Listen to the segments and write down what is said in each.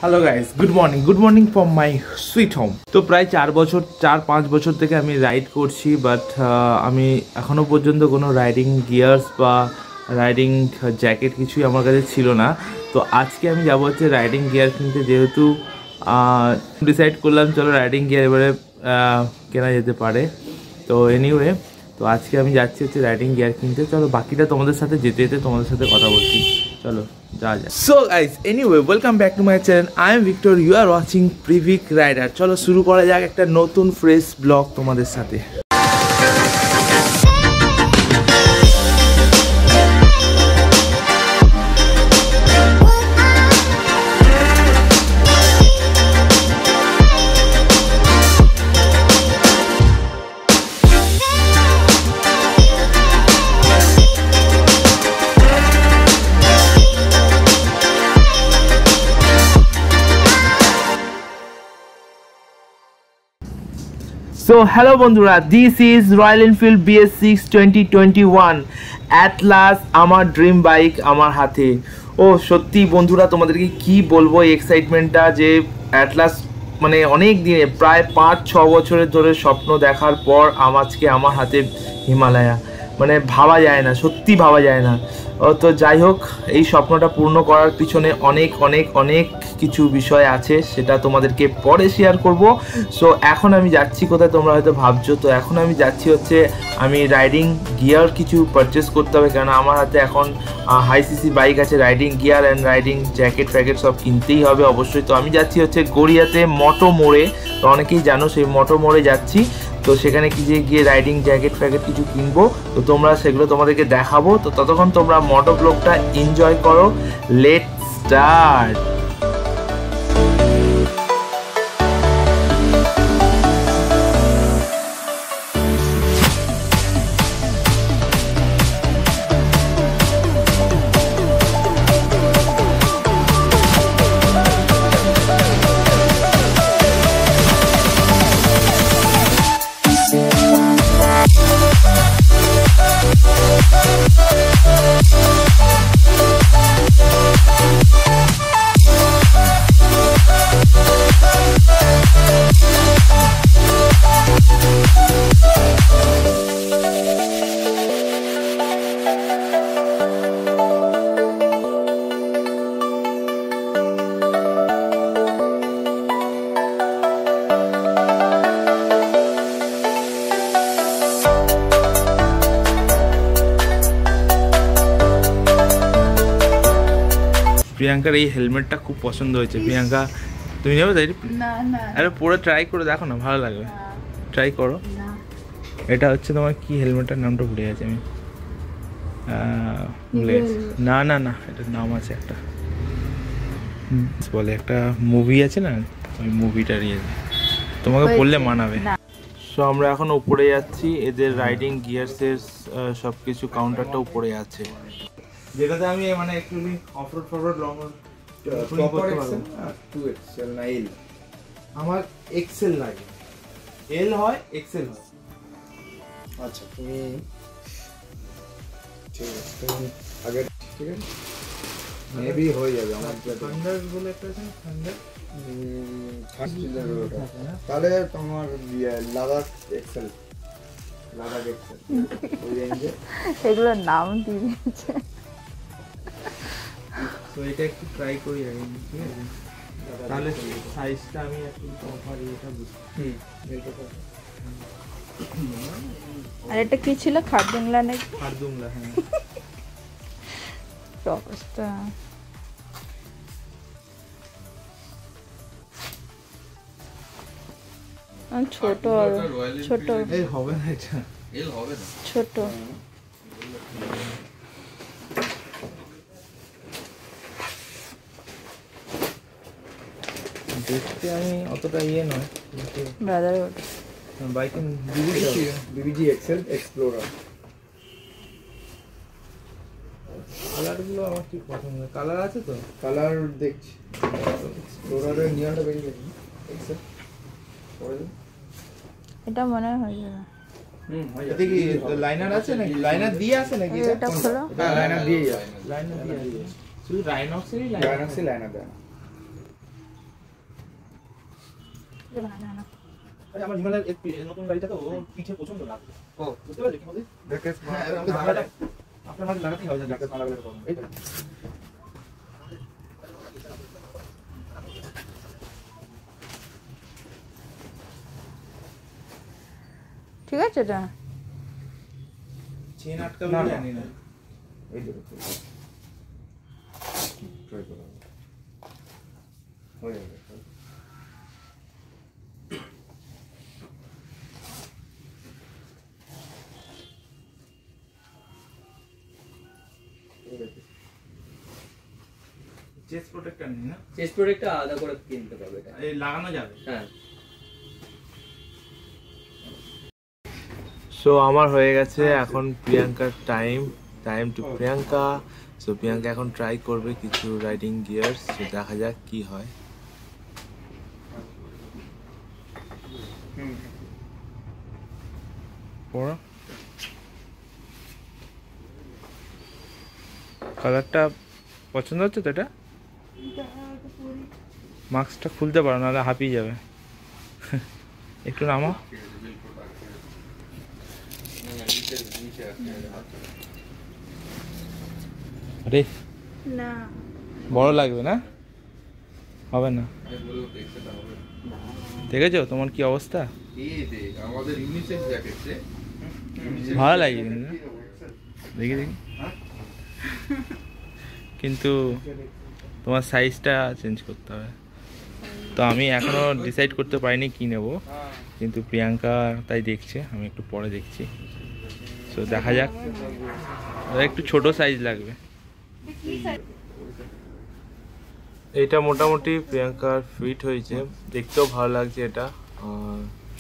Hello guys, good morning from my sweet home. তো প্রায় 4-5 বছর থেকে আমি রাইড করছি, বাট আমি এখনও পর্যন্ত কোনো রাইডিং গিয়ার্স বা রাইডিং জ্যাকেট কিছুই আমার কাছে ছিল না। তো আজকে আমি যাবো হচ্ছে রাইডিং গিয়ার কিনতে, যেহেতু ডিসাইড করলাম চলো রাইডিং গিয়ার এবারে কেনা যেতে পারে। তো এনিওয়ে, তো আজকে আমি যাচ্ছি হচ্ছে রাইডিং গিয়ার কিনতে। চলো বাকিটা তোমাদের সাথে যেতে যেতে তোমাদের সাথে কথা বলছি, চলো যা যায়। So guys, anyway welcome back to my channel. I am Victor, you are watching প্রিভিক রাইডার। চলো শুরু করা যাক একটা নতুন ফ্রেশ ব্লগ তোমাদের সাথে। সো হ্যালো বন্ধুরা, this is royal Enfield BS6 2021 Atlas, আমার ড্রিম বাইক আমার হাতে। ও সত্যি বন্ধুরা, তোমাদেরকে কি বলবো এই এক্সাইটমেন্টটা, যে অ্যাটলাস মানে অনেক দিনে প্রায় 5-6 বছরের ধরে স্বপ্ন দেখার পর আজকে আমার হাতে হিমালয়া, মানে ভাবা যায় না, সত্যি ভাবা যায় না। তো যাই হোক, এই স্বপ্নটা পূর্ণ করার পিছনে অনেক অনেক অনেক কিছু বিষয় আছে, সেটা তোমাদেরকে পরে শেয়ার করব। সো এখন আমি যাচ্ছি কোথায় তোমরা হয়তো ভাবছো। তো এখন আমি যাচ্ছি হচ্ছে, আমি রাইডিং গিয়ার কিছু পারচেস করতে হবে, কারণ আমার হাতে এখন হাই সিসি বাইক আছে, riding gear and riding jacket ফ্যাকেট সব কিনতেই হবে অবশ্যই। তো আমি যাচ্ছি হচ্ছে গড়িয়াতে মোটো মোড়ে, তো অনেকেই জানো সেই মোটো মোড়ে যাচ্ছি। তো সেখানে কি যে গিয়ে রাইডিং জ্যাকেট ফ্যাকেট কিছু কিনবো, তো তোমরা সেগুলো তোমাদেরকে দেখাবো। তো ততক্ষণ তোমরা মোটো ব্লগটা এনজয় করো। Let's start. প্রিয়াঙ্কার এই হেলমেটটা খুব পছন্দ হয়েছে। প্রিয়াঙ্কা, তুমি যাবে তাই? না, আরে পরে ট্রাই করে দেখো না, ভালো লাগবে, ট্রাই করো। এটা হচ্ছে তোমার কি হেলমেটটার নামটা ভুলে গেছি আমি, না না না, এটার নাম আছে একটা, বলে একটা মুভি আছে না, ওই মুভিটার ইয়ে, তোমাকে বললে মানাবে। সো আমরা এখন উপরে যাচ্ছি, এদের রাইডিং গিয়ার্সের সব কিছু কাউন্টারটা উপরে আছে, যেটাতে আমি মানে একটু off road forward long proper XL আর 2XL না এল, আমার এক্সেল লাগে, এল হয় এক্সেল হয়। আচ্ছা তুমি ঠিক আছে, তুমি আগে ঠিক আছে, মেবি হয়ে যাবে। আমার থান্ডার বলে একটা আছে না, থান্ডার ফাস্টিলার ওটা, তাহলে তোমার লাদাখ এক্সেল ওই রেঞ্জে এগুলোর নাম দিয়েছে। তো এটা একটু ট্রাই করি আগে, ঠিক আছে? তাহলে সাইজটা আমি একটু কভার এটা বুঝি। আর এটা কি ছিল, খারদুংলা নাকি? খারদুংলা, হ্যাঁ। অবস্থা ছোট ছোট এই হবে না, এটা এল হবে না, ছোট। দেখতে আমি অতটা ইয়ে নয়, brother bike BBG Excel Explorer. কালারগুলো আমার ঠিক পছন্দ। কালার আছে তো, কালার দেখছি। এক্সপ্লোরারের নিয়নটা বেরিয়ে গেছে, এক্সেল পরে এটা মনে হয় না। এতে কি লাইনার আছে নাকি? লাইনার দিয়ে আছে নাকি? এটা খোলো। হ্যাঁ, লাইনার দিয়ে আছে, লাইনার দিয়ে আছে। শুধু রাইনক্সেরই লাইনার দেয়। আমার হিমালয়ের নতুন গাড়িটা তো পিঠে প্রচন্ড লাগে। ও বুঝতে পারলি কি বলি? আপনার মাঝে লাগাতেই হবে, জ্যাকেট না লাগালে করবেন। এই তো ঠিক আছে এটা চেন আটকাবে না জানি না। এই দেখো ট্রাই করো, হয়ে যাবে। চেস্ট প্রোটেক্টর নেই না? চেস্ট প্রোটেক্টর আলাদা করে কিনতে পারবে, এটা এই লাগানো যাবে। হ্যাঁ। সো আমার হয়ে গেছে, এখন প্রিয়াঙ্কার time to Priyanka. So Priyanka এখন ট্রাই করবে কিছু রাইডিং গিয়ার্স, সো দেখা যাক কি হয়। পড়ো, কালারটা পছন্দ হচ্ছে তো? এটা মাস্কটা খুলতে পারো, নাহলে হাঁপিয়ে যাবে। একটু নামো। আরে না বড় লাগবে না? হবে না। দেখেছো তোমার কি অবস্থা? ভালো লাগে কিন্তু না? দেখি দেখি, কিন্তু তোমার সাইজটা চেঞ্জ করতে হবে। তো আমি এখনো ডিসাইড করতে পারিনি কি নেব, কিন্তু প্রিয়াঙ্কা তাই দেখছে, আমি একটু পরে দেখছি। সো দেখা যাক, একটু ছোট সাইজ লাগবে। এটা মোটামুটি প্রিয়াঙ্কার ফিট হয়েছে, দেখতেও ভালো লাগছে, এটা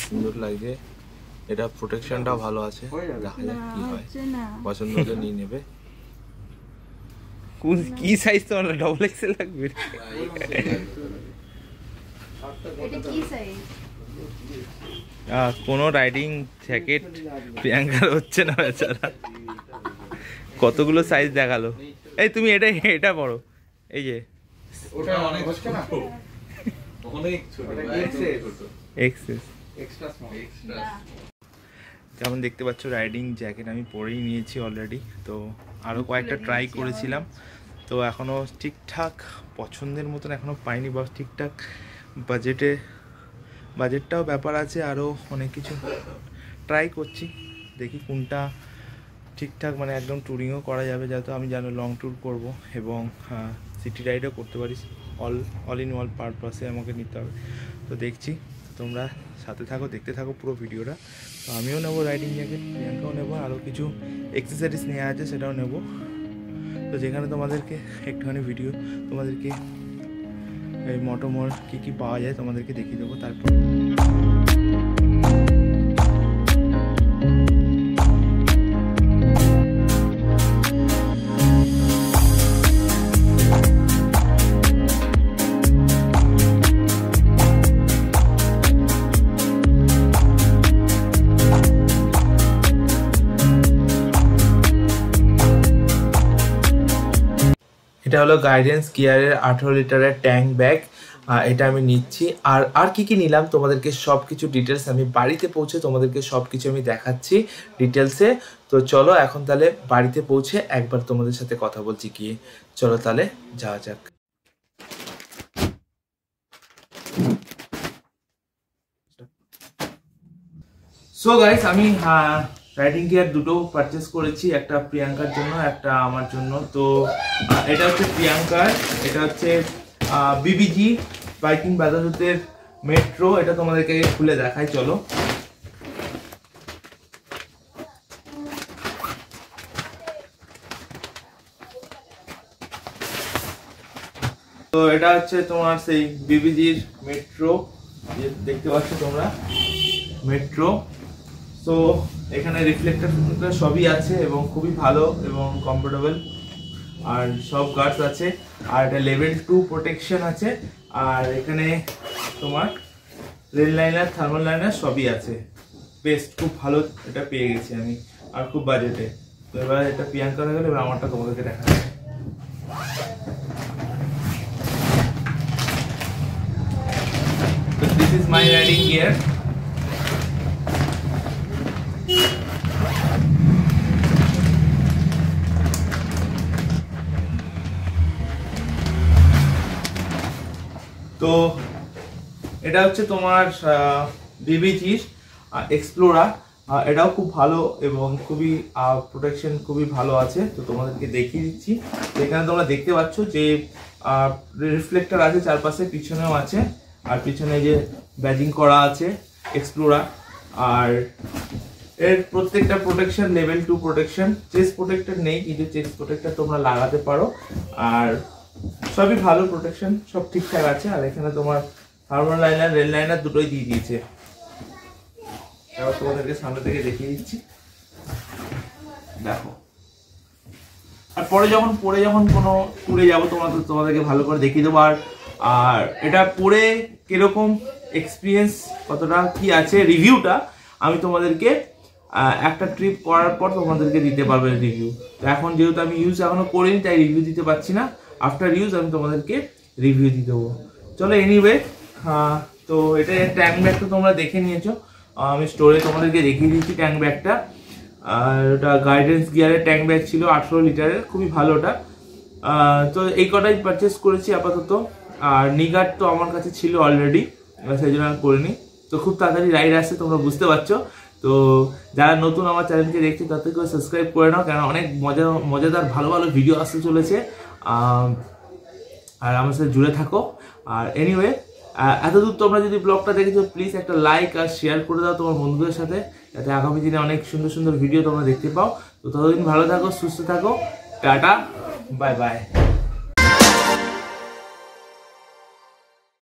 সুন্দর লাগছে, এটা প্রোটেকশনটাও ভালো আছে। দেখা যাক কি হয়, পছন্দ হলে নিয়ে নেবে। কি সাইজ তোমার? ডবল এক্সেল লাগবে? কোনো রাইডিং জ্যাকেট প্রিয়াঙ্কার হচ্ছে না বেচারা, কতগুলো সাইজ দেখালো। এই তুমি এটা পড়ো, এই যে ওটা অনেক হচ্ছে না, অনেক ছোট, এক্সট্রা স্মল, এক্সট্রা। যেমন দেখতে পাচ্ছ রাইডিং জ্যাকেট আমি পরেই নিয়েছি অলরেডি। তো আরও কয়েকটা ট্রাই করেছিলাম, তো এখনও ঠিকঠাক পছন্দের মতন এখনও পাইনি, বা ঠিকঠাক বাজেটটাও ব্যাপার আছে, আরও অনেক কিছু ট্রাই করছি, দেখি কোনটা ঠিকঠাক মানে একদম ট্যুরিংও করা যাবে, যাতে আমি জানো লং ট্যুর করব এবং সিটি রাইডও করতে পারি। অল ইন অল পারপাসে আমাকে নিতে হবে। তো দেখছি, তোমরা সাথে থাকো, দেখতে থাকো পুরো ভিডিওটা। তো আমিও নেবো রাইডিং জ্যাকেট, প্রিয়াঙ্কাও নেবো, আরও কিছু এক্সেসরিজ নেওয়া আছে সেটাও নেবো। তো যেখানে তোমাদেরকে একটুখানি ভিডিও তোমাদেরকে এই মোটোমোর কী পাওয়া যায় তোমাদেরকে দেখিয়ে দেবো। তারপর এটা হলো গাইডেন্স গিয়ারের 18 লিটারের ট্যাঙ্ক ব্যাগ, এটা আমি নিচ্ছি। আর কি নিলাম তোমাদেরকে সব কিছু ডিটেলস আমি বাড়িতে পৌঁছে তোমাদেরকে সব কিছু আমি দেখাচ্ছি ডিটেলসে। তো চলো এখন তাহলে বাড়িতে পৌঁছে একবার তোমাদের সাথে কথা বলছি গিয়ে। চলো তাহলে যাওয়া যাক। সো গাইস, আমি রাইডিং গিয়ার দুটো পারচেস করেছি, একটা প্রিয়াঙ্কার জন্য, একটা আমার জন্য। তো এটা হচ্ছে প্রিয়াঙ্কার, এটা হচ্ছে বিবিজি বাইকিং বাজাজের মেট্রো। এটা তোমাদেরকে খুলে দেখাই, চলো। তো এটা হচ্ছে তোমার সেই বিবিজির মেট্রো, দেখতে পাচ্ছ তোমরা মেট্রো। তো এখানে রিফ্লেক্টর সবই আছে এবং খুবই ভালো এবং কমফোর্টেবল, আর সব গার্ডস আছে, আর এটা লেভেল 2 প্রোটেকশন আছে, আর এখানে তোমার রেল লাইনার, থার্মাল লাইনার সবই আছে। বেস্ট, খুব ভালো এটা পেয়ে গেছি আমি, আর খুব বাজেটে। তো এবার এটা প্রিয়াঙ্কা হয়ে গেলে, এবার আমারটা তোমাদেরকে দেখা যাবে। তো this is my riding gear. তো এটা হচ্ছে তোমার বিবিজির এক্সপ্লোরার, এটাও খুব ভালো এবং খুবই প্রোটেকশন খুবই ভালো আছে। তো তোমাদেরকে দেখিয়ে দিচ্ছি। এখানে তোমরা দেখতে পাচ্ছ যে রিফ্লেক্টর আছে চারপাশে, পিছনেও আছে, আর পিছনে যে ব্যাজিং করা আছে এক্সপ্লোরার। আর এর প্রত্যেকটা protection level 2 protection. Chest protector নেই, কিন্তু চেস্ট প্রোটেক্টর তোমরা লাগাতে পারো। আর সবই ভালো প্রোটেকশন, সব ঠিকঠাক আছে। আর এখানে তোমার থার্মাল লাইনার, রেল লাইনার দুটোই দিয়ে দিয়েছে। এবার তোমাদেরকে সামনে থেকে দেখিয়ে দিচ্ছি, দেখো। আর পরে যখন কোনো ট্যুরে যাবো তোমাদেরকে ভালো করে দেখিয়ে দেবো। আর এটা পরে কিরকম এক্সপিরিয়েন্স, কতটা কি আছে, রিভিউটা আমি তোমাদেরকে একটা ট্রিপ করার পর তোমাদেরকে দিতে পারবে রিভিউ। তো এখন যেহেতু আমি ইউজ এখনো করিনি, তাই রিভিউ দিতে পারছি না। আফটার ইউজ আমি তোমাদেরকে রিভিউ দিয়ে দেবো। চলো, এনিওয়ে, তো এটা ট্যাঙ্ক ব্যাগটা তোমরা দেখে নিয়েছো, আমি স্টোরে তোমাদেরকে দেখিয়ে দিচ্ছি ট্যাঙ্ক ব্যাগটা। আর ওটা গাইডেন্স গিয়ারের ট্যাঙ্ক ব্যাগ ছিল, 18 লিটারের, খুবই ভালো ওটা। তো এই কটাই পারচেস করেছি আপাতত। আর নিগার্ড তো আমার কাছে ছিল অলরেডি, সেই জন্য আমি করিনি। তো খুব তাড়াতাড়ি রাইড আসছে, তোমরা বুঝতে পারছো। তো যারা নতুন আমার চ্যানেলকে দেখছে তাদেরকে সাবস্ক্রাইব করে নাও, কারণ অনেক মজাদার ভালো ভালো ভিডিও আসতে চলেছে। আর আমার সাথে জুড়ে থাকো। আর এনিওয়ে, এতদূর তোমরা যদি ব্লগটা দেখেছো, প্লিজ একটা লাইক আর শেয়ার করে দাও তোমার বন্ধুদের সাথে, যাতে আগামী দিনে অনেক সুন্দর সুন্দর ভিডিও তোমরা দেখতে পাও। তো ততদিন ভালো থাকো, সুস্থ থাকো, টাটা, বাই বাই।